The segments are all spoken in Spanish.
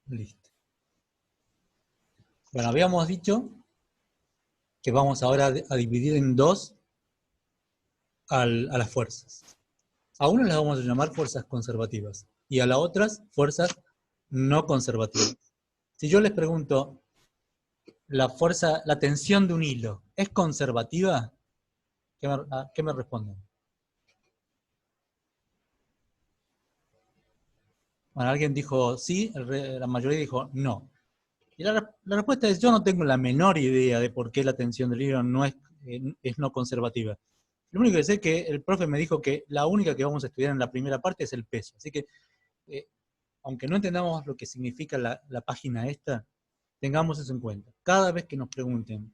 Listo. Bueno, habíamos dicho que vamos ahora a dividir en dos a las fuerzas. A una las vamos a llamar fuerzas conservativas y a las otras fuerzas no conservativas. Si yo les pregunto, la tensión de un hilo, ¿es conservativa? ¿Qué me responden? Bueno, alguien dijo sí, la mayoría dijo no. Y la respuesta es, yo no tengo la menor idea de por qué la tensión del hilo no es no conservativa. Lo único que sé es que el profe me dijo que la única que vamos a estudiar en la primera parte es el peso. Así que, aunque no entendamos lo que significa la página esta, tengamos eso en cuenta. Cada vez que nos pregunten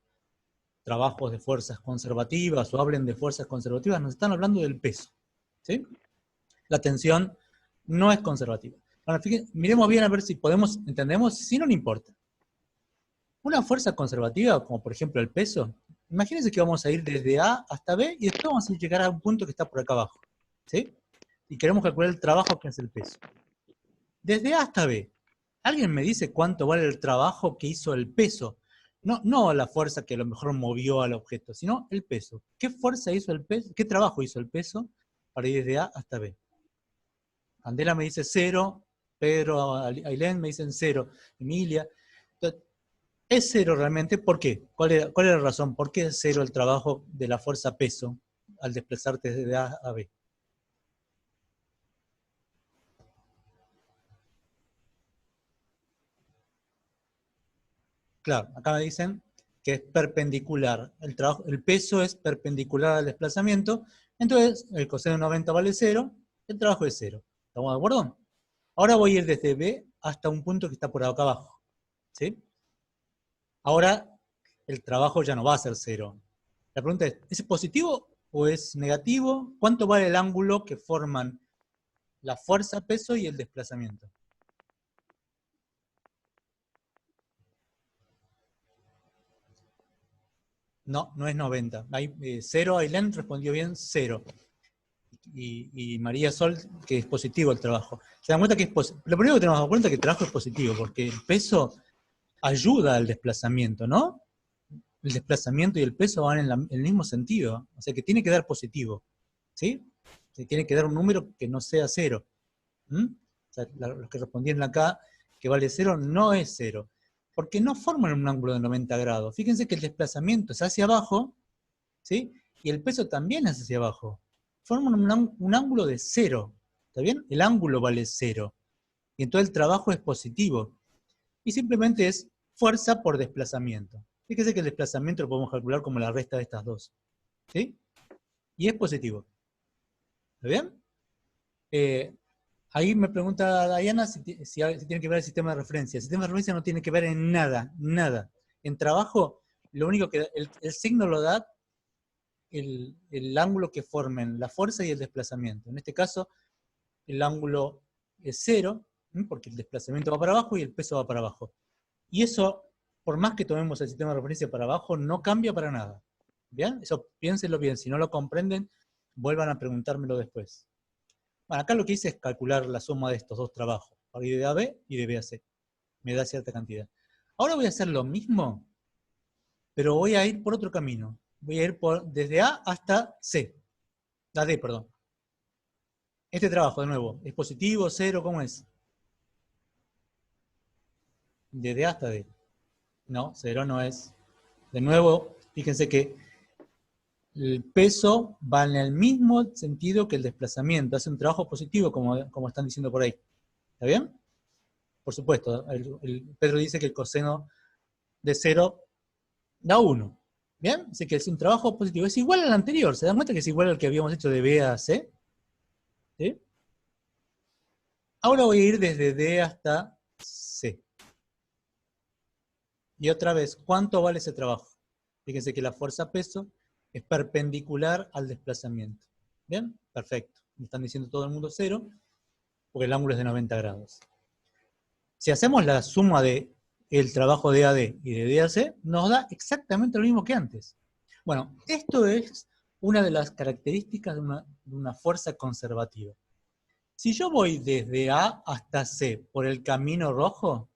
trabajos de fuerzas conservativas o hablen de fuerzas conservativas, nos están hablando del peso. ¿Sí? La tensión no es conservativa. Bueno, fíjense, miremos bien a ver si entendemos, si no, no importa. Una fuerza conservativa, como por ejemplo el peso, imagínense que vamos a ir desde A hasta B y después vamos a llegar a un punto que está por acá abajo. ¿Sí? Y queremos calcular el trabajo que hace el peso. Desde A hasta B, ¿alguien me dice cuánto vale el trabajo que hizo el peso? No la fuerza que a lo mejor movió al objeto, sino el peso. ¿Qué fuerza hizo el peso? ¿Qué trabajo hizo el peso para ir desde A hasta B? Candela me dice 0, Pedro, Ailén me dicen 0, Emilia. Entonces, es 0 realmente, ¿por qué? ¿Cuál es la razón? ¿Por qué es 0 el trabajo de la fuerza peso al desplazarte desde A a B? Claro, acá me dicen que es perpendicular. El peso es perpendicular al desplazamiento, entonces el coseno de 90 vale 0, el trabajo es 0. ¿Estamos de acuerdo? Ahora voy a ir desde B hasta un punto que está por acá abajo. ¿Sí? Ahora el trabajo ya no va a ser 0. La pregunta ¿es positivo o es negativo? ¿Cuánto vale el ángulo que forman la fuerza, peso y el desplazamiento? No, no es 90. Hay 0, Ailén respondió bien 0. Y María Sol, que es positivo el trabajo. Se dan cuenta que es positivo. Lo primero que tenemos que dar cuenta es que el trabajo es positivo, porque el peso ayuda al desplazamiento, ¿no? El desplazamiento y el peso van en el mismo sentido. O sea que tiene que dar positivo. ¿Sí? Se tiene que dar un número que no sea 0. O sea, los que respondieron acá que vale 0 no es 0. Porque no forman un ángulo de 90 grados. Fíjense que el desplazamiento es hacia abajo, ¿sí? Y el peso también es hacia abajo. Forman un ángulo de 0. ¿Está bien? El ángulo vale 0. Y entonces el trabajo es positivo. Y simplemente es fuerza por desplazamiento. Fíjense que el desplazamiento lo podemos calcular como la resta de estas dos. ¿Sí? Y es positivo. ¿Está bien? Ahí me pregunta Diana si tiene que ver el sistema de referencia. El sistema de referencia no tiene que ver en nada, nada. En trabajo, lo único que el signo lo da el ángulo que formen la fuerza y el desplazamiento. En este caso, el ángulo es 0, porque el desplazamiento va para abajo y el peso va para abajo. Y eso, por más que tomemos el sistema de referencia para abajo, no cambia para nada. ¿Bien? Eso piénsenlo bien. Si no lo comprenden, vuelvan a preguntármelo después. Bueno, acá lo que hice es calcular la suma de estos dos trabajos, de A a B y de B a C. Me da cierta cantidad. Ahora voy a hacer lo mismo, pero voy a ir por otro camino. Voy a ir desde A hasta C. A D, perdón. Este trabajo, de nuevo, ¿es positivo, 0, cómo es? Desde A hasta D. No, 0 no es. De nuevo, fíjense que el peso va en el mismo sentido que el desplazamiento. Hace un trabajo positivo, como están diciendo por ahí. ¿Está bien? Por supuesto, Pedro dice que el coseno de 0 da 1. ¿Bien? Así que es un trabajo positivo. Es igual al anterior. ¿Se dan cuenta que es igual al que habíamos hecho de B a C? ¿Sí? Ahora voy a ir desde D hasta C. Y otra vez, ¿cuánto vale ese trabajo? Fíjense que la fuerza peso es perpendicular al desplazamiento. ¿Bien? Perfecto. Me están diciendo todo el mundo 0, porque el ángulo es de 90 grados. Si hacemos la suma de el trabajo de AD y de DAC, nos da exactamente lo mismo que antes. Bueno, esto es una de las características de una fuerza conservativa. Si yo voy desde A hasta C por el camino rojo,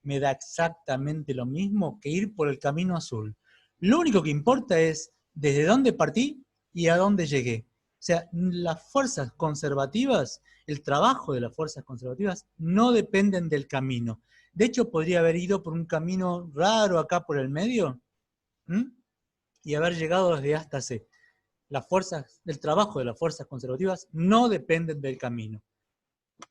me da exactamente lo mismo que ir por el camino azul. Lo único que importa es desde dónde partí y a dónde llegué. O sea, las fuerzas conservativas, el trabajo de las fuerzas conservativas no dependen del camino. De hecho, podría haber ido por un camino raro acá por el medio, ¿m? Y haber llegado desde A hasta C. El trabajo de las fuerzas conservativas no dependen del camino.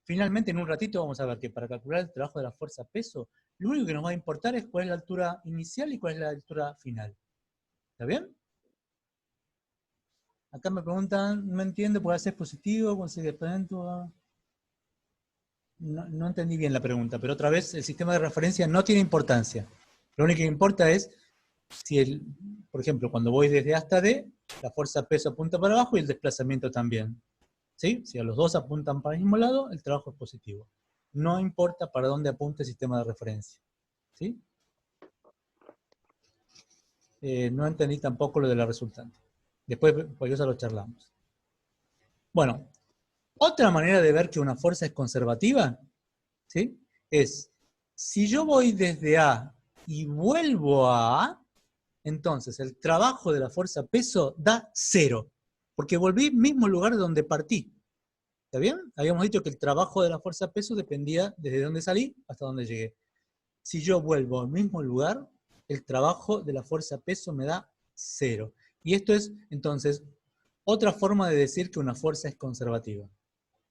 Finalmente, en un ratito vamos a ver que para calcular el trabajo de la fuerza peso, lo único que nos va a importar es cuál es la altura inicial y cuál es la altura final. ¿Está bien? Acá me preguntan, no entiendo, ¿puede ser positivo? ¿Conseguir exponente? No entendí bien la pregunta, pero otra vez, el sistema de referencia no tiene importancia. Lo único que importa es si, por ejemplo, cuando voy desde A hasta D, la fuerza peso apunta para abajo y el desplazamiento también. ¿Sí? Si a los dos apuntan para el mismo lado, el trabajo es positivo. No importa para dónde apunte el sistema de referencia. ¿Sí? No entendí tampoco lo de la resultante. Después, por eso lo charlamos. Bueno, otra manera de ver que una fuerza es conservativa, ¿sí? Es, si yo voy desde A y vuelvo a A, entonces el trabajo de la fuerza peso da 0, porque volví al mismo lugar de donde partí. ¿Está bien? Habíamos dicho que el trabajo de la fuerza peso dependía desde donde salí hasta donde llegué. Si yo vuelvo al mismo lugar, el trabajo de la fuerza peso me da 0. Y esto es, entonces, otra forma de decir que una fuerza es conservativa.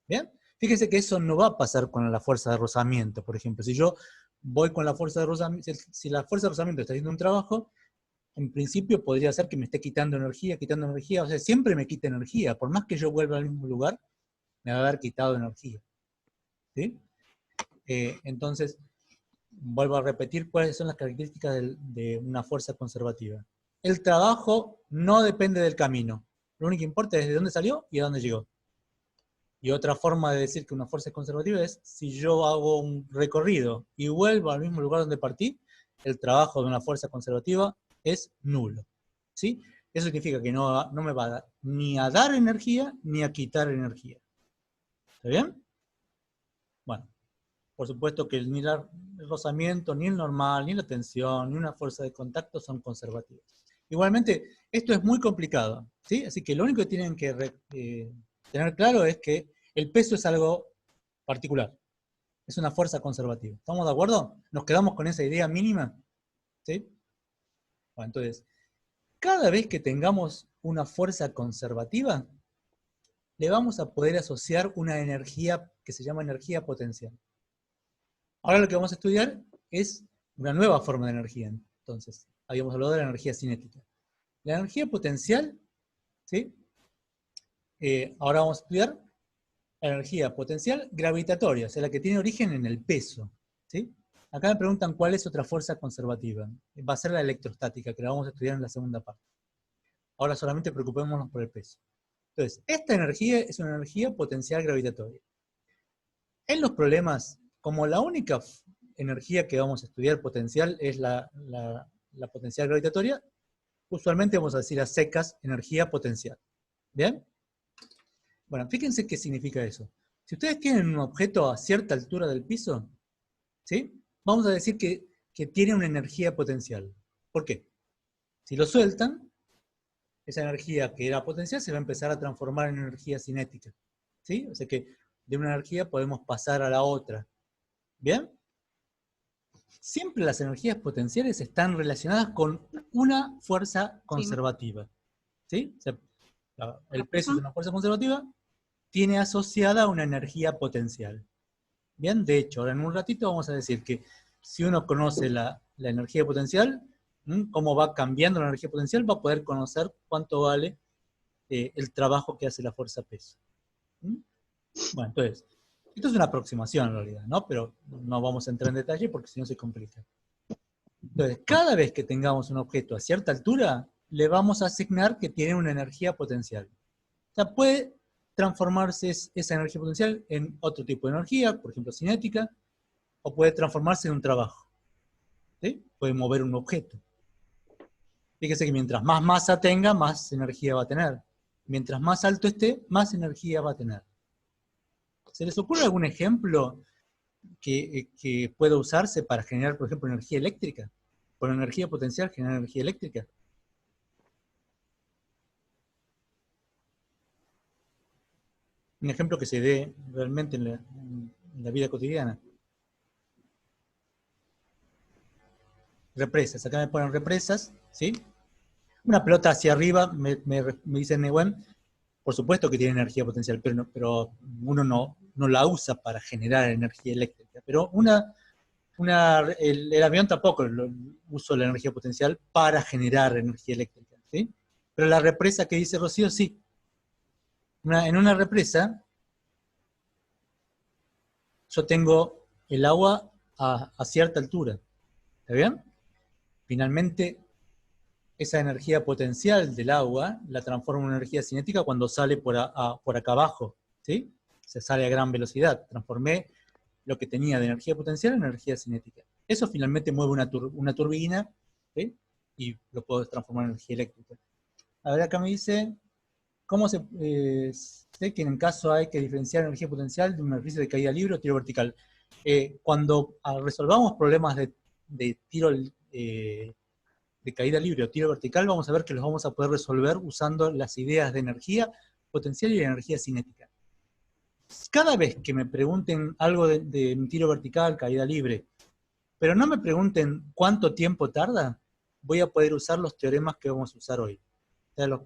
¿Bien? Fíjense que eso no va a pasar con la fuerza de rozamiento, por ejemplo. Si yo voy con la fuerza de rozamiento, si la fuerza de rozamiento está haciendo un trabajo, en principio podría ser que me esté quitando energía, o sea, siempre me quita energía. Por más que yo vuelva al mismo lugar, me va a haber quitado energía. ¿Sí? Entonces, vuelvo a repetir cuáles son las características de una fuerza conservativa. El trabajo no depende del camino. Lo único que importa es de dónde salió y a dónde llegó. Y otra forma de decir que una fuerza es conservativa es si yo hago un recorrido y vuelvo al mismo lugar donde partí, el trabajo de una fuerza conservativa es nulo. ¿Sí? Eso significa que no me va ni a dar energía ni a quitar energía. ¿Está bien? Bueno, por supuesto que ni el rozamiento, ni el normal, ni la tensión, ni una fuerza de contacto son conservativas. Igualmente, esto es muy complicado, ¿sí? Así que lo único que tienen que tener claro es que el peso es algo particular. Es una fuerza conservativa. ¿Estamos de acuerdo? ¿Nos quedamos con esa idea mínima? ¿Sí? Bueno, entonces, cada vez que tengamos una fuerza conservativa, le vamos a poder asociar una energía que se llama energía potencial. Ahora lo que vamos a estudiar es una nueva forma de energía. Entonces, habíamos hablado de la energía cinética. La energía potencial, ¿sí? Ahora vamos a estudiar la energía potencial gravitatoria, o sea, la que tiene origen en el peso. ¿Sí? Acá me preguntan cuál es otra fuerza conservativa. Va a ser la electrostática, que la vamos a estudiar en la segunda parte. Ahora solamente preocupémonos por el peso. Entonces, esta energía es una energía potencial gravitatoria. En los problemas, como la única energía que vamos a estudiar potencial es la potencial gravitatoria, usualmente vamos a decir a secas energía potencial. ¿Bien? Bueno, fíjense qué significa eso. Si ustedes tienen un objeto a cierta altura del piso, ¿sí? Vamos a decir que tiene una energía potencial. ¿Por qué? Si lo sueltan, esa energía que era potencial se va a empezar a transformar en energía cinética. ¿Sí? O sea que de una energía podemos pasar a la otra. ¿Bien? Siempre las energías potenciales están relacionadas con una fuerza conservativa. ¿Sí? O sea, el peso es una fuerza conservativa, tiene asociada una energía potencial. Bien, de hecho, ahora en un ratito vamos a decir que si uno conoce la energía potencial, cómo va cambiando la energía potencial, va a poder conocer cuánto vale el trabajo que hace la fuerza peso. Bueno, entonces, esto es una aproximación en realidad, ¿no? Pero no vamos a entrar en detalle porque si no se complica. Entonces, cada vez que tengamos un objeto a cierta altura, le vamos a asignar que tiene una energía potencial. O sea, puede transformarse esa energía potencial en otro tipo de energía, por ejemplo cinética, o puede transformarse en un trabajo. ¿Sí? Puede mover un objeto. Fíjese que mientras más masa tenga, más energía va a tener. Mientras más alto esté, más energía va a tener. ¿Se les ocurre algún ejemplo que pueda usarse para generar, por ejemplo, energía eléctrica? Con energía potencial generar energía eléctrica. Un ejemplo que se dé realmente en la vida cotidiana. Represas, acá me ponen represas, ¿sí? Una pelota hacia arriba, me dice Nehuen, por supuesto que tiene energía potencial, pero uno no la usa para generar energía eléctrica. Pero el avión tampoco usa la energía potencial para generar energía eléctrica, ¿sí? Pero la represa que dice Rocío, sí. En una represa, yo tengo el agua a cierta altura, ¿está bien? Finalmente, esa energía potencial del agua la transforma en energía cinética cuando sale por acá abajo, ¿sí? Se sale a gran velocidad. Transformé lo que tenía de energía potencial en energía cinética. Eso finalmente mueve una turbina, ¿sí? Y lo puedo transformar en energía eléctrica. A ver, acá me dice, ¿cómo sé que en caso hay que diferenciar energía potencial de un ejercicio de caída libre o tiro vertical? Cuando resolvamos problemas de tiro de caída libre o tiro vertical, vamos a ver que los vamos a poder resolver usando las ideas de energía potencial y de energía cinética. Cada vez que me pregunten algo de tiro vertical, caída libre, pero no me pregunten cuánto tiempo tarda, voy a poder usar los teoremas que vamos a usar hoy. O sea, los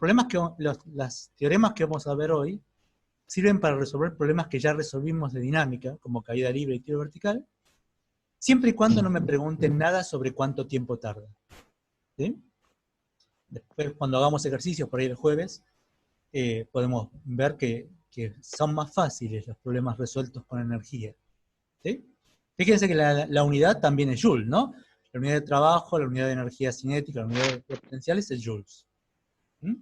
teoremas que vamos a ver hoy sirven para resolver problemas que ya resolvimos de dinámica, como caída libre y tiro vertical, siempre y cuando no me pregunten nada sobre cuánto tiempo tarda. ¿Sí? Después, cuando hagamos ejercicios por ahí el jueves, podemos ver que son más fáciles los problemas resueltos con energía. ¿Sí? Fíjense que la unidad también es Joule, ¿no? La unidad de trabajo, la unidad de energía cinética, la unidad de potenciales es Joules. ¿Mm?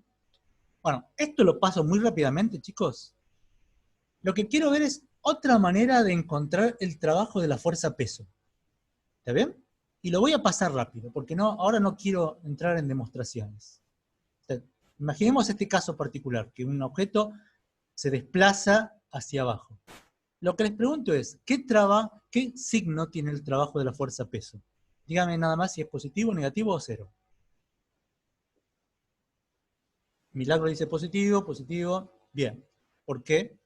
Bueno, esto lo paso muy rápidamente, chicos. Lo que quiero ver es otra manera de encontrar el trabajo de la fuerza-peso. ¿Está bien? Y lo voy a pasar rápido, porque ahora no quiero entrar en demostraciones. O sea, imaginemos este caso particular, que un objeto se desplaza hacia abajo. Lo que les pregunto es, ¿qué signo tiene el trabajo de la fuerza-peso? Dígame nada más si es positivo, negativo o cero. Milagro dice positivo, positivo. Bien. ¿Por qué?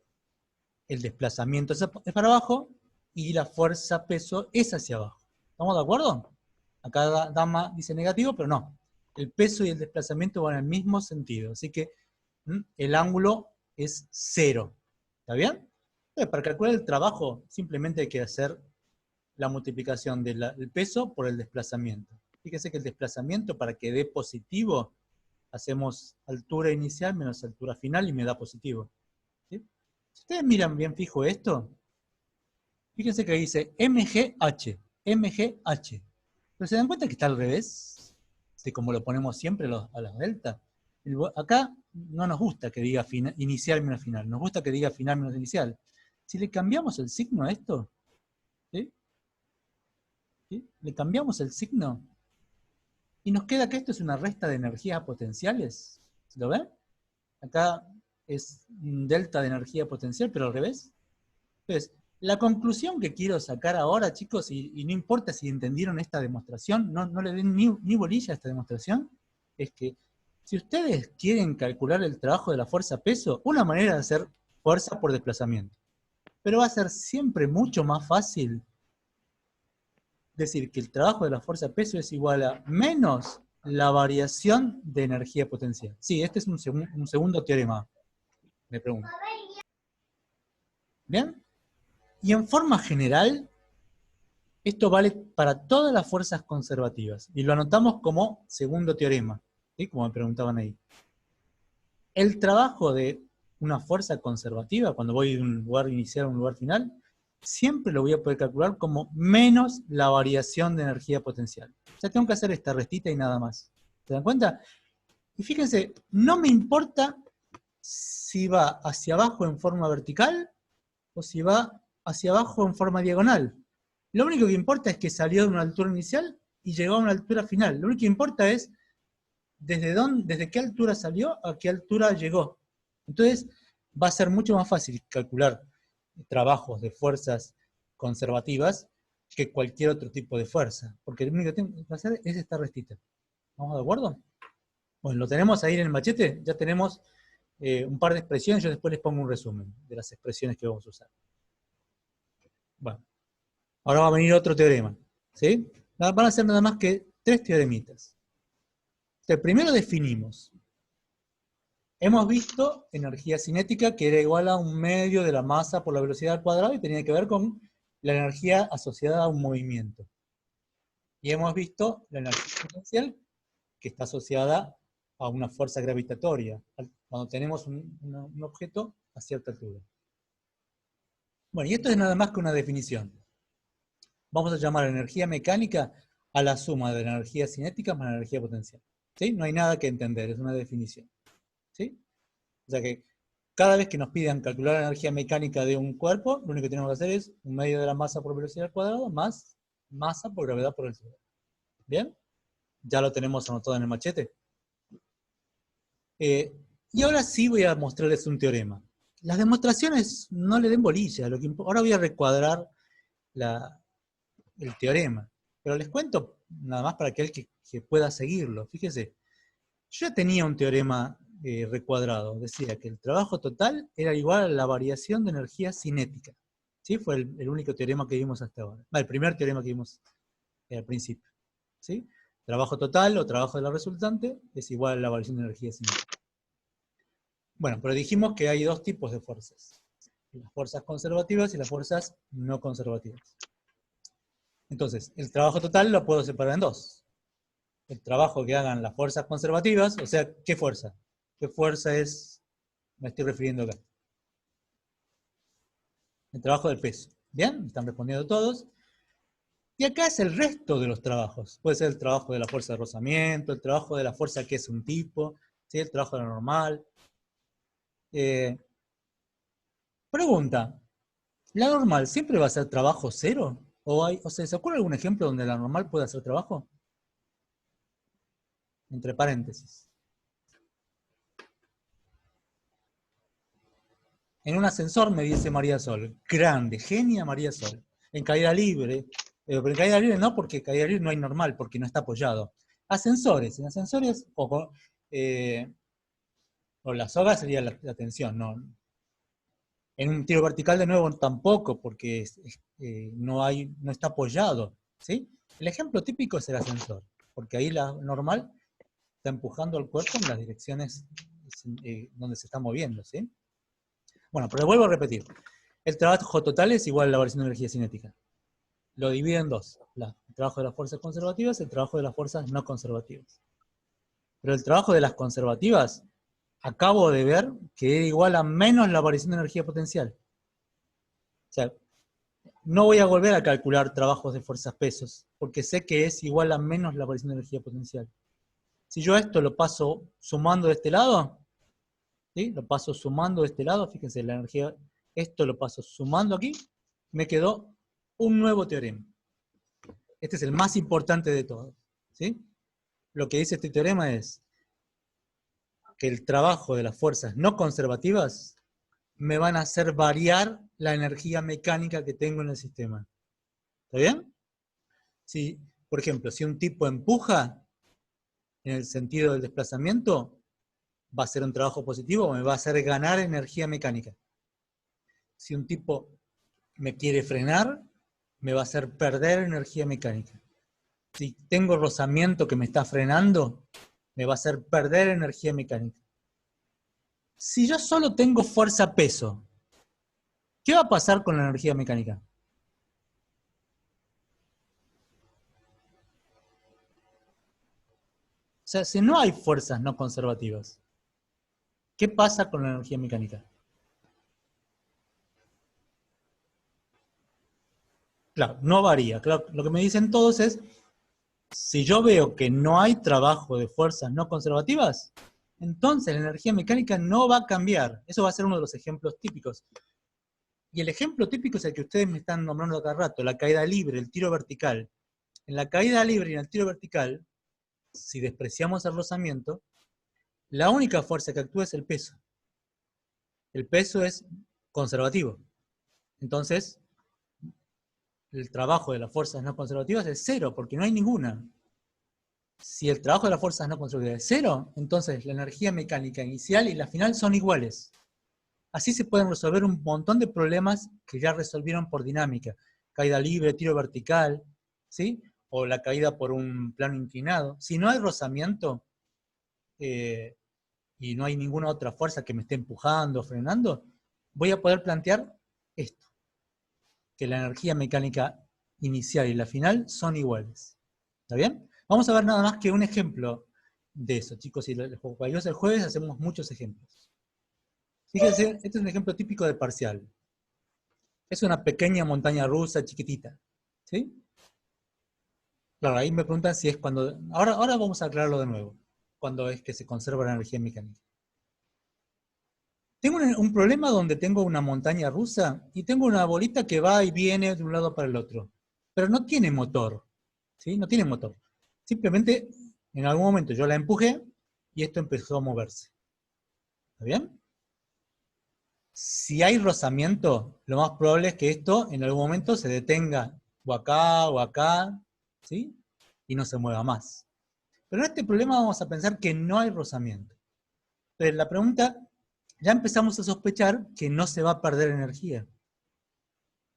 El desplazamiento es para abajo y la fuerza-peso es hacia abajo. ¿Estamos de acuerdo? Acá Dama dice negativo, pero no. El peso y el desplazamiento van en el mismo sentido. Así que el ángulo es cero. ¿Está bien? Entonces, para calcular el trabajo, simplemente hay que hacer la multiplicación del peso por el desplazamiento. Fíjense que el desplazamiento, para que dé positivo, hacemos altura inicial menos altura final y me da positivo. ¿Sí? Si ustedes miran bien fijo esto, fíjense que dice MGH, MGH. Pero se dan cuenta que está al revés, de como lo ponemos siempre a las delta. Acá no nos gusta que diga inicial menos final, nos gusta que diga final menos inicial. Si le cambiamos el signo a esto, ¿sí? ¿Sí? Le cambiamos el signo y nos queda que esto es una resta de energías potenciales. ¿Lo ven? Acá es un delta de energía potencial, pero al revés. Entonces, la conclusión que quiero sacar ahora, chicos, y no importa si entendieron esta demostración, no le den ni bolilla a esta demostración, es que si ustedes quieren calcular el trabajo de la fuerza-peso, una manera de hacer fuerza por desplazamiento. Pero va a ser siempre mucho más fácil decir que el trabajo de la fuerza-peso es igual a menos la variación de energía potencial. Sí, este es un segundo teorema, me pregunto. ¿Bien? Y en forma general, esto vale para todas las fuerzas conservativas. Y lo anotamos como segundo teorema, ¿sí? Como me preguntaban ahí. El trabajo de una fuerza conservativa, cuando voy de un lugar inicial a un lugar final, siempre lo voy a poder calcular como menos la variación de energía potencial. O sea, tengo que hacer esta restita y nada más. ¿Se dan cuenta? Y fíjense, no me importa si va hacia abajo en forma vertical o si va hacia abajo en forma diagonal. Lo único que importa es que salió de una altura inicial y llegó a una altura final. Lo único que importa es desde qué altura salió a qué altura llegó. Entonces va a ser mucho más fácil calcular trabajos de fuerzas conservativas que cualquier otro tipo de fuerza, porque lo único que tengo que hacer es esta restita. ¿Estamos de acuerdo? Bueno, lo tenemos ahí en el machete, ya tenemos un par de expresiones, yo después les pongo un resumen de las expresiones que vamos a usar. Bueno, ahora va a venir otro teorema, ¿sí? Van a ser nada más que 3 teoremitas. El primero definimos. Hemos visto energía cinética que era igual a 1/2 de la masa por la velocidad al cuadrado y tenía que ver con la energía asociada a un movimiento. Y hemos visto la energía potencial que está asociada a una fuerza gravitatoria, cuando tenemos un objeto a cierta altura. Bueno, y esto es nada más que una definición. Vamos a llamar energía mecánica a la suma de la energía cinética más la energía potencial. ¿Sí? No hay nada que entender, es una definición. ¿Sí? O sea que cada vez que nos pidan calcular la energía mecánica de un cuerpo, lo único que tenemos que hacer es 1/2 de la masa por velocidad al cuadrado más masa por gravedad por el segundo. ¿Bien? Ya lo tenemos anotado en el machete. Y ahora sí voy a mostrarles un teorema. Las demostraciones no le den bolilla. Ahora voy a recuadrar el teorema. Pero les cuento nada más para aquel que pueda seguirlo. Fíjese, yo ya tenía un teorema recuadrado. Decía que el trabajo total era igual a la variación de energía cinética. ¿Sí? Fue el único teorema que vimos hasta ahora. El primer teorema que vimos al principio. ¿Sí? Trabajo total o trabajo de la resultante es igual a la variación de energía cinética. Bueno, pero dijimos que hay 2 tipos de fuerzas. Las fuerzas conservativas y las fuerzas no conservativas. Entonces, el trabajo total lo puedo separar en 2. El trabajo que hagan las fuerzas conservativas, o sea, ¿qué fuerza? ¿Qué fuerza me estoy refiriendo acá? El trabajo del peso. ¿Bien? Están respondiendo todos. Y acá es el resto de los trabajos. Puede ser el trabajo de la fuerza de rozamiento, el trabajo de la fuerza que es un tipo, ¿sí? El trabajo de la normal. Pregunta, ¿la normal siempre va a ser trabajo cero? O sea, ¿se ocurre algún ejemplo donde la normal pueda hacer trabajo? Entre paréntesis. En un ascensor me dice María Sol. Grande, genia María Sol. En caída libre. Pero en caída libre no, porque en caída libre no hay normal, porque no está apoyado. Ascensores. En ascensores, o la soga sería la tensión, no. En un tiro vertical de nuevo tampoco, porque no está apoyado. ¿Sí? El ejemplo típico es el ascensor, porque ahí la normal está empujando al cuerpo en las direcciones donde se está moviendo. ¿Sí? Bueno, pero vuelvo a repetir. El trabajo total es igual a la variación de energía cinética. Lo divide en 2. El trabajo de las fuerzas conservativas y el trabajo de las fuerzas no conservativas. Pero el trabajo de las conservativas, acabo de ver que era igual a menos la variación de energía potencial. O sea, no voy a volver a calcular trabajos de fuerzas-pesos, porque sé que es igual a menos la variación de energía potencial. Si yo esto lo paso sumando de este lado, ¿sí? Lo paso sumando de este lado, fíjense, la energía, esto lo paso sumando aquí, me quedó un nuevo teorema. Este es el más importante de todos. ¿Sí? Lo que dice este teorema es que el trabajo de las fuerzas no conservativas me van a hacer variar la energía mecánica que tengo en el sistema. ¿Está bien? Si, por ejemplo, si un tipo empuja en el sentido del desplazamiento, va a ser un trabajo positivo o me va a hacer ganar energía mecánica. Si un tipo me quiere frenar, me va a hacer perder energía mecánica. Si tengo rozamiento que me está frenando, me va a hacer perder energía mecánica. Si yo solo tengo fuerza-peso, ¿qué va a pasar con la energía mecánica? O sea, si no hay fuerzas no conservativas, ¿qué pasa con la energía mecánica? Claro, no varía. Claro, lo que me dicen todos es, si yo veo que no hay trabajo de fuerzas no conservativas, entonces la energía mecánica no va a cambiar. Eso va a ser uno de los ejemplos típicos. Y el ejemplo típico es el que ustedes me están nombrando cada rato, la caída libre, el tiro vertical. En la caída libre y en el tiro vertical, si despreciamos el rozamiento, la única fuerza que actúa es el peso. El peso es conservativo. Entonces, el trabajo de las fuerzas no conservativas es cero, porque no hay ninguna. Si el trabajo de las fuerzas no conservativas es cero, entonces la energía mecánica inicial y la final son iguales. Así se pueden resolver un montón de problemas que ya resolvieron por dinámica. Caída libre, tiro vertical, ¿sí? O la caída por un plano inclinado. Si no hay rozamiento y no hay ninguna otra fuerza que me esté empujando, frenando, voy a poder plantear esto, que la energía mecánica inicial y la final son iguales. ¿Está bien? Vamos a ver nada más que un ejemplo de eso, chicos. Y el jueves hacemos muchos ejemplos. Fíjense, este es un ejemplo típico de parcial. Es una pequeña montaña rusa chiquitita. ¿Sí? Claro, ahí me preguntan si es cuando... Ahora vamos a aclararlo de nuevo. Cuando es que se conserva la energía mecánica. Tengo un problema donde tengo una montaña rusa y tengo una bolita que va y viene de un lado para el otro. Pero no tiene motor. ¿Sí? No tiene motor. Simplemente, en algún momento yo la empujé y esto empezó a moverse. ¿Está bien? Si hay rozamiento, lo más probable es que esto en algún momento se detenga o acá, ¿sí? Y no se mueva más. Pero en este problema vamos a pensar que no hay rozamiento. Entonces la pregunta, ya empezamos a sospechar que no se va a perder energía.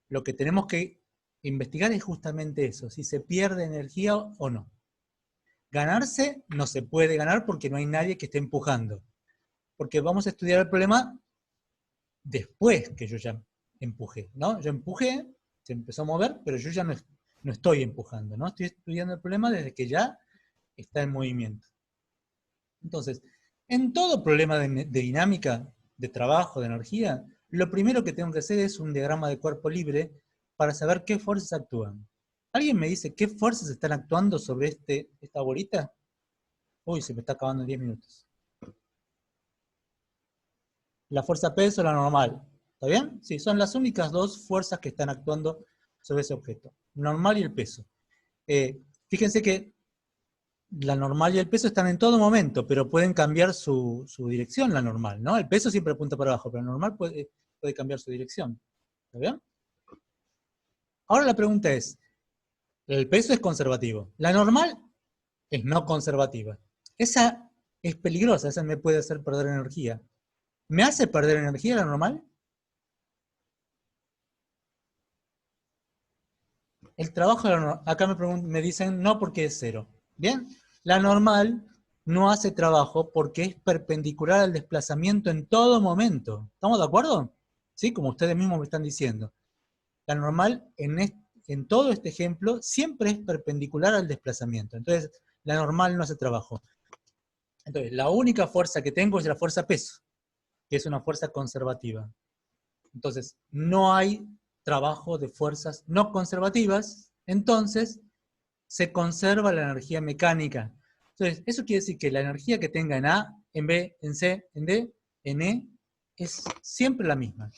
Lo que tenemos que investigar es justamente eso, si se pierde energía o no. Ganarse no se puede ganar porque no hay nadie que esté empujando. Porque vamos a estudiar el problema después que yo ya empujé, ¿no? Yo empujé, se empezó a mover, pero yo ya no estoy empujando, ¿no? Estoy estudiando el problema desde que ya está en movimiento. Entonces, en todo problema de dinámica, de trabajo, de energía, lo primero que tengo que hacer es un diagrama de cuerpo libre para saber qué fuerzas actúan. ¿Alguien me dice qué fuerzas están actuando sobre esta bolita? Uy, se me está acabando en 10 minutos. La fuerza P es la normal. ¿Está bien? Sí, son las únicas dos fuerzas que están actuando sobre ese objeto. Normal y el peso. Fíjense que la normal y el peso están en todo momento, pero pueden cambiar su dirección, la normal, ¿no? El peso siempre apunta para abajo, pero la normal puede cambiar su dirección. ¿Está bien? Ahora la pregunta es, el peso es conservativo. La normal es no conservativa. Esa es peligrosa, esa me puede hacer perder energía. ¿Me hace perder energía la normal? El trabajo, acá me dicen no porque es cero. Bien, la normal no hace trabajo porque es perpendicular al desplazamiento en todo momento. ¿Estamos de acuerdo? Sí, como ustedes mismos me están diciendo. La normal en todo este ejemplo siempre es perpendicular al desplazamiento. Entonces, la normal no hace trabajo. Entonces, la única fuerza que tengo es la fuerza peso, que es una fuerza conservativa. Entonces, no hay trabajo de fuerzas no conservativas, entonces se conserva la energía mecánica. Entonces, eso quiere decir que la energía que tenga en A, en B, en C, en D, en E, es siempre la misma.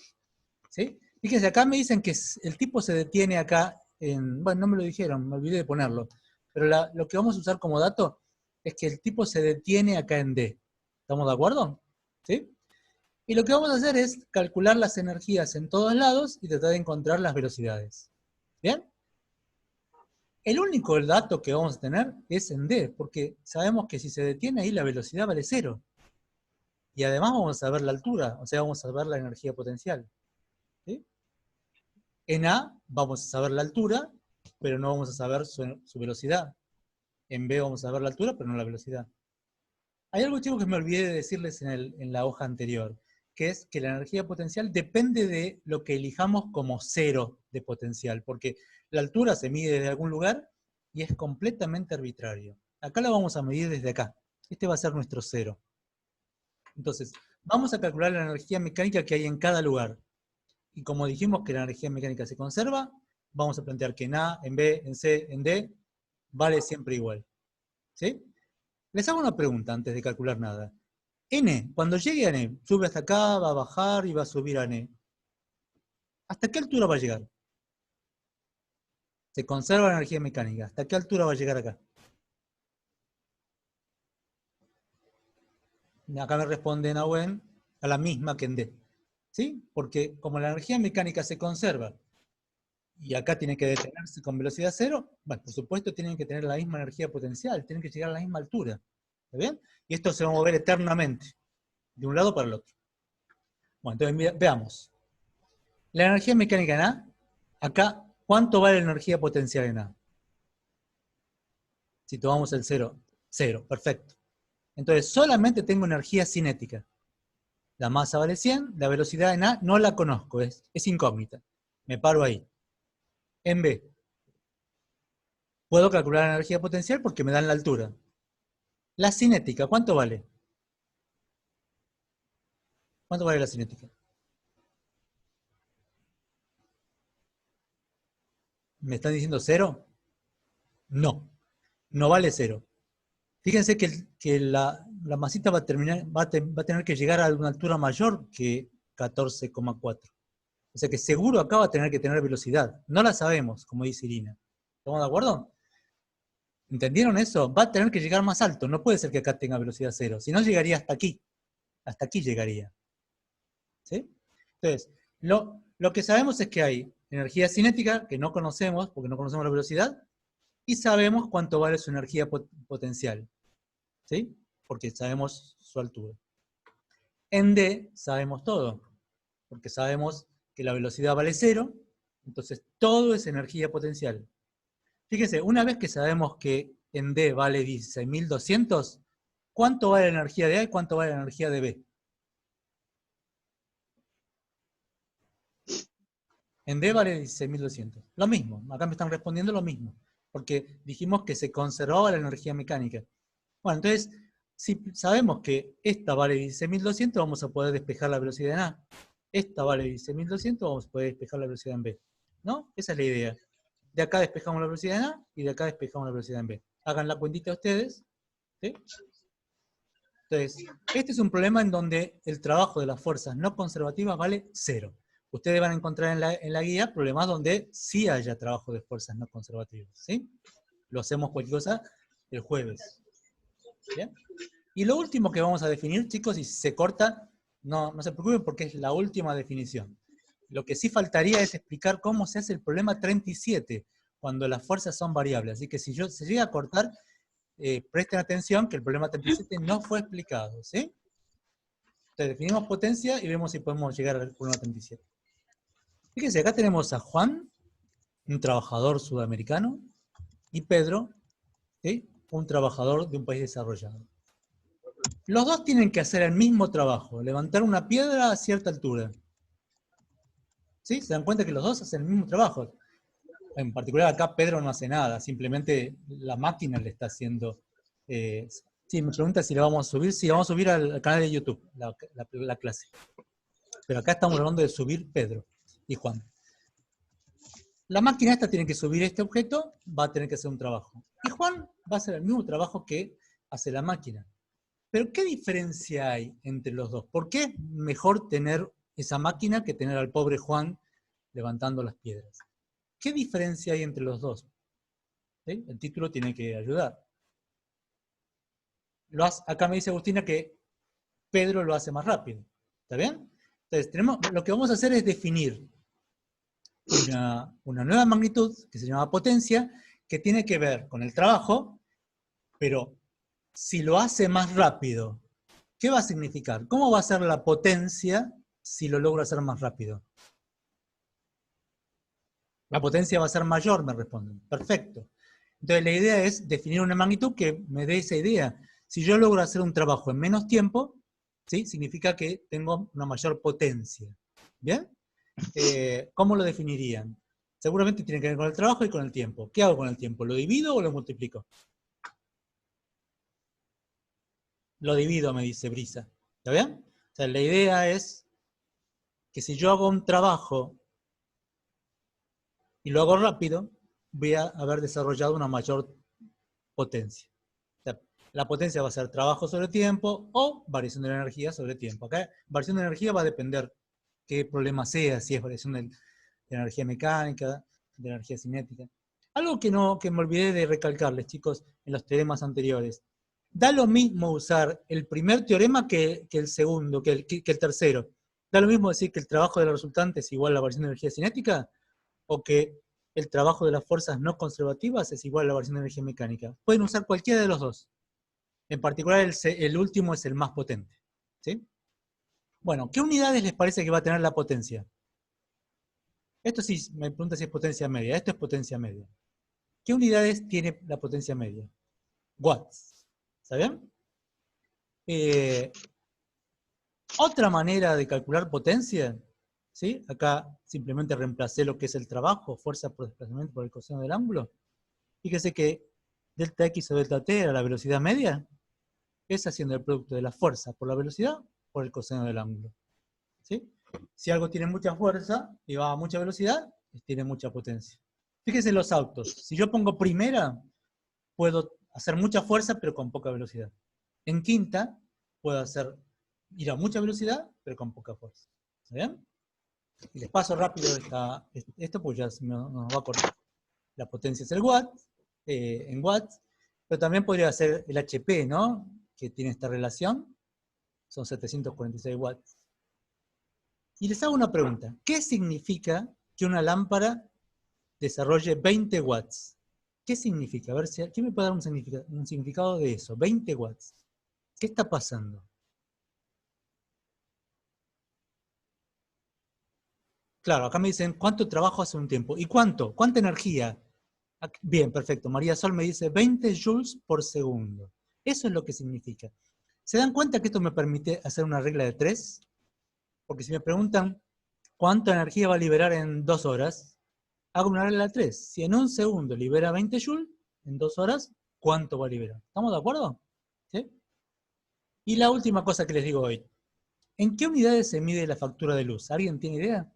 ¿Sí? Fíjense, acá me dicen que el tipo se detiene acá bueno, no me lo dijeron, me olvidé de ponerlo, pero lo que vamos a usar como dato es que el tipo se detiene acá en D. ¿Estamos de acuerdo? ¿Sí? Y lo que vamos a hacer es calcular las energías en todos lados y tratar de encontrar las velocidades. ¿Bien? El único dato que vamos a tener es en D, porque sabemos que si se detiene ahí la velocidad vale cero. Y además vamos a ver la altura, o sea, vamos a ver la energía potencial. ¿Sí? En A vamos a saber la altura, pero no vamos a saber su velocidad. En B vamos a ver la altura, pero no la velocidad. Hay algo, chicos, que me olvidé de decirles en la hoja anterior, que es que la energía potencial depende de lo que elijamos como cero de potencial, porque la altura se mide desde algún lugar y es completamente arbitrario. Acá la vamos a medir desde acá. Este va a ser nuestro cero. Entonces, vamos a calcular la energía mecánica que hay en cada lugar. Y como dijimos que la energía mecánica se conserva, vamos a plantear que en A, en B, en C, en D, vale siempre igual. ¿Sí? Les hago una pregunta antes de calcular nada. N, cuando llegue a N, sube hasta acá, va a bajar y va a subir a N. ¿Hasta qué altura va a llegar? Se conserva la energía mecánica. ¿Hasta qué altura va a llegar acá? Acá me responde Nahuen a la misma que en D. ¿Sí? Porque como la energía mecánica se conserva y acá tiene que detenerse con velocidad cero, bueno, por supuesto tienen que tener la misma energía potencial, tienen que llegar a la misma altura. ¿Está bien? Y esto se va a mover eternamente, de un lado para el otro. Bueno, entonces veamos. La energía mecánica en A, acá, ¿cuánto vale la energía potencial en A? Si tomamos el 0, 0, perfecto. Entonces, solamente tengo energía cinética. La masa vale 100, la velocidad en A no la conozco, es incógnita. Me paro ahí. En B, puedo calcular la energía potencial porque me dan la altura. La cinética, ¿cuánto vale? ¿Cuánto vale la cinética? ¿Me están diciendo 0? No, no vale 0. Fíjense que la masita va a tener que llegar a una altura mayor que 14,4. O sea que seguro acá va a tener que tener velocidad. No la sabemos, como dice Irina. ¿Estamos de acuerdo? ¿Entendieron eso? Va a tener que llegar más alto. No puede ser que acá tenga velocidad cero. Si no, llegaría hasta aquí. Hasta aquí llegaría. ¿Sí? Entonces, lo que sabemos es que hay energía cinética, que no conocemos, porque no conocemos la velocidad, y sabemos cuánto vale su energía potencial. ¿Sí? Porque sabemos su altura. En D sabemos todo, porque sabemos que la velocidad vale cero, entonces todo es energía potencial. Fíjense, una vez que sabemos que en D vale 16.200, ¿cuánto vale la energía de A y cuánto vale la energía de B? En D vale 16.200. Lo mismo, acá me están respondiendo lo mismo, porque dijimos que se conservaba la energía mecánica. Bueno, entonces, si sabemos que esta vale 16.200, vamos a poder despejar la velocidad en A. Esta vale 16.200, vamos a poder despejar la velocidad en B. ¿No? Esa es la idea. De acá despejamos la velocidad en A y de acá despejamos la velocidad en B. Hagan la cuentita ustedes. ¿Sí? Entonces, este es un problema en donde el trabajo de las fuerzas no conservativas vale 0. Ustedes van a encontrar en la guía problemas donde sí haya trabajo de fuerzas no conservativas. ¿Sí? Lo hacemos cualquier cosa el jueves. ¿Bien? Y lo último que vamos a definir, chicos, y si se corta, no se preocupen porque es la última definición. Lo que sí faltaría es explicar cómo se hace el problema 37 cuando las fuerzas son variables. Así que si se llega a cortar, presten atención que el problema 37 no fue explicado. ¿Sí? Entonces definimos potencia y vemos si podemos llegar al problema 37. Fíjense, acá tenemos a Juan, un trabajador sudamericano, y Pedro, ¿sí? Un trabajador de un país desarrollado. Los dos tienen que hacer el mismo trabajo, levantar una piedra a cierta altura. ¿Sí? Se dan cuenta que los dos hacen el mismo trabajo. En particular acá Pedro no hace nada, simplemente la máquina le está haciendo... sí, me pregunta si la vamos a subir. Sí, vamos a subir al canal de YouTube, la clase. Pero acá estamos hablando de subir Pedro y Juan. La máquina esta tiene que subir este objeto, va a tener que hacer un trabajo. Y Juan va a hacer el mismo trabajo que hace la máquina. Pero ¿qué diferencia hay entre los dos? ¿Por qué es mejor tener esa máquina que tener al pobre Juan levantando las piedras? ¿Qué diferencia hay entre los dos? ¿Sí? El título tiene que ayudar. Acá me dice Agustina que Pedro lo hace más rápido. ¿Está bien? Entonces, lo que vamos a hacer es definir una nueva magnitud que se llama potencia, que tiene que ver con el trabajo, pero si lo hace más rápido, ¿qué va a significar? ¿Cómo va a ser la potencia si lo logra hacer más rápido? La potencia va a ser mayor, me responden. Perfecto. Entonces la idea es definir una magnitud que me dé esa idea. Si yo logro hacer un trabajo en menos tiempo, ¿sí? Significa que tengo una mayor potencia. ¿Bien? ¿Cómo lo definirían? Seguramente tiene que ver con el trabajo y con el tiempo. ¿Qué hago con el tiempo? ¿Lo divido o lo multiplico? Lo divido, me dice Brisa. ¿Está bien? O sea, la idea es que si yo hago un trabajo y lo hago rápido, voy a haber desarrollado una mayor potencia. O sea, la potencia va a ser trabajo sobre tiempo o variación de la energía sobre tiempo. Acá, variación de energía va a depender qué problema sea, si es variación de energía mecánica, de energía cinética. Algo que me olvidé de recalcarles, chicos, en los teoremas anteriores. Da lo mismo usar el primer teorema que el segundo, que el tercero. Da lo mismo decir que el trabajo de la resultante es igual a la variación de energía cinética, o que el trabajo de las fuerzas no conservativas es igual a la variación de energía mecánica. Pueden usar cualquiera de los dos. En particular, el último es el más potente. ¿Sí? Bueno, ¿qué unidades les parece que va a tener la potencia? Esto sí, me pregunta si es potencia media. Esto es potencia media. ¿Qué unidades tiene la potencia media? Watts. ¿Está bien? Otra manera de calcular potencia, ¿sí? Acá simplemente reemplacé lo que es el trabajo, fuerza por desplazamiento por el coseno del ángulo. Fíjese que delta X o delta T era la velocidad media, es haciendo el producto de la fuerza por la velocidad por el coseno del ángulo. ¿Sí? Si algo tiene mucha fuerza y va a mucha velocidad, tiene mucha potencia. Fíjese en los autos. Si yo pongo primera, puedo hacer mucha fuerza pero con poca velocidad. En quinta, puedo ir a mucha velocidad pero con poca fuerza. ¿Está bien? Y les paso rápido esto porque ya nos va a cortar. La potencia es el watt, en watts, pero también podría ser el HP, ¿no? Que tiene esta relación, son 746 watts. Y les hago una pregunta, ¿qué significa que una lámpara desarrolle 20 watts? ¿Qué significa? A ver, ¿quién me puede dar un significado de eso? 20 watts. ¿Qué está pasando? Claro, acá me dicen, ¿cuánto trabajo hace un tiempo? ¿Y cuánto? ¿Cuánta energía? Bien, perfecto. María Sol me dice 20 joules por segundo. Eso es lo que significa. ¿Se dan cuenta que esto me permite hacer una regla de 3? Porque si me preguntan cuánta energía va a liberar en 2 horas, hago una regla de 3. Si en un segundo libera 20 joules, en 2 horas, ¿cuánto va a liberar? ¿Estamos de acuerdo? ¿Sí? Y la última cosa que les digo hoy. ¿En qué unidades se mide la factura de luz? ¿Alguien tiene idea?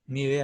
Ni idea.